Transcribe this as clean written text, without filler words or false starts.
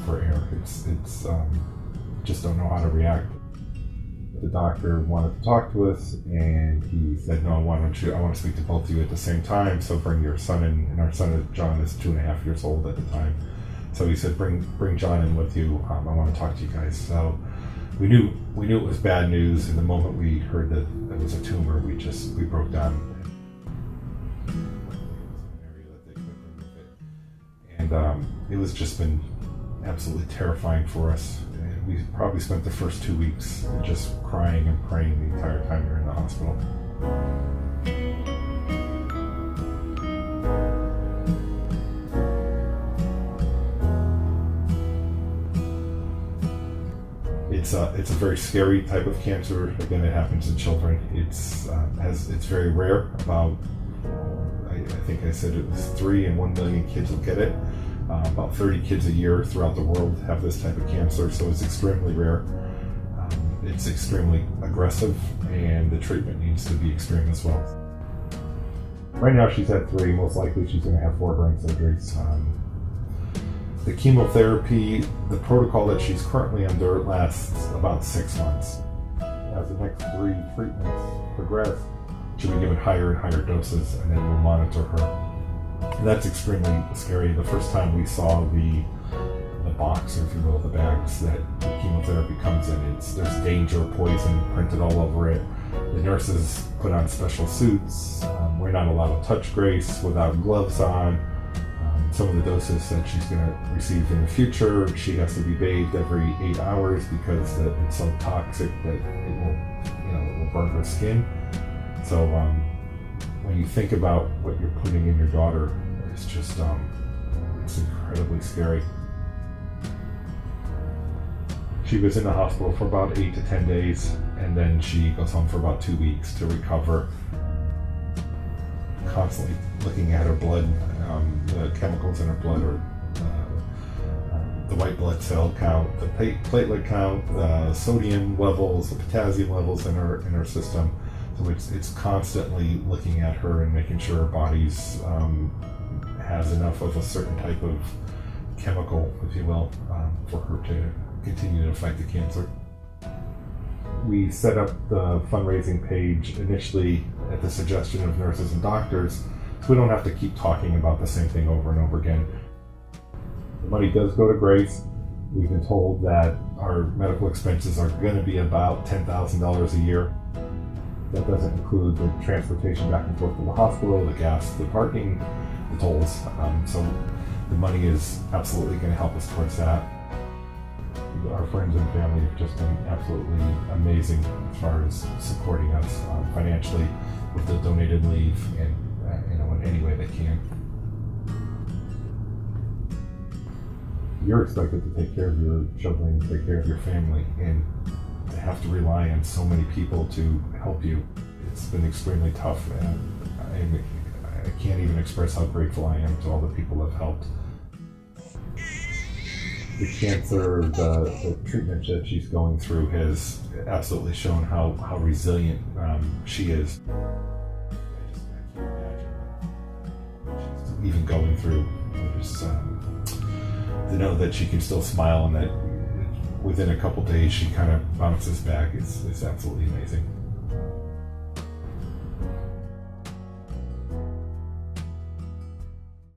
for air. It's just don't know how to react. The doctor wanted to talk to us, and he said, "No, why don't you? I want to speak to both of you at the same time. So bring your son in." And our son, John, is 2.5 years old at the time. So he said, "Bring John in with you. I want to talk to you guys." So we knew it was bad news. And the moment we heard that it was a tumor, we broke down. And it was just been absolutely terrifying for us. And we probably spent the first 2 weeks just crying and praying the entire time we were in the hospital. It's a very scary type of cancer. Again, it happens in children. It's very rare. I think I said it was 3 in 1 million kids will get it. About 30 kids a year throughout the world have this type of cancer, so it's extremely rare. It's extremely aggressive, and the treatment needs to be extreme as well. Right now she's had 3. Most likely she's going to have 4 brain surgeries. The chemotherapy, the protocol that she's currently under lasts about 6 months. As the next 3 treatments progress, she'll be given higher and higher doses, and then we'll monitor her. And that's extremely scary. The first time we saw the box, or if you will, the bags that the chemotherapy comes in, there's danger, poison printed all over it. The nurses put on special suits. We're not allowed to touch Grace without gloves on. Some of the doses that she's going to receive in the future, she has to be bathed every 8 hours because it's so toxic that it will burn her skin. So when you think about what you're putting in your daughter, it's just it's incredibly scary. She was in the hospital for about 8 to 10 days, and then she goes home for about 2 weeks to recover. Constantly looking at her blood, the chemicals in her blood, or the white blood cell count, the platelet count, the sodium levels, the potassium levels in her system. So it's constantly looking at her and making sure her body's has enough of a certain type of chemical, if you will, for her to continue to fight the cancer. We set up the fundraising page initially at the suggestion of nurses and doctors, so we don't have to keep talking about the same thing over and over again. The money does go to Grace. We've been told that our medical expenses are going to be about $10,000 a year. That doesn't include the transportation back and forth to the hospital, the gas, the parking, the tolls. So the money is absolutely going to help us towards that. Our friends and family have just been absolutely amazing as far as supporting us financially with the donated leave and in any way they can. You're expected to take care of your children, take care of your family, and to have to rely on so many people to help you, it's been extremely tough. And I can't even express how grateful I am to all the people that have helped. The cancer, the treatment that she's going through has absolutely shown how resilient she is. I can't imagine she's even going through. Just to know that she can still smile and that within a couple days she kind of bounces back is absolutely amazing.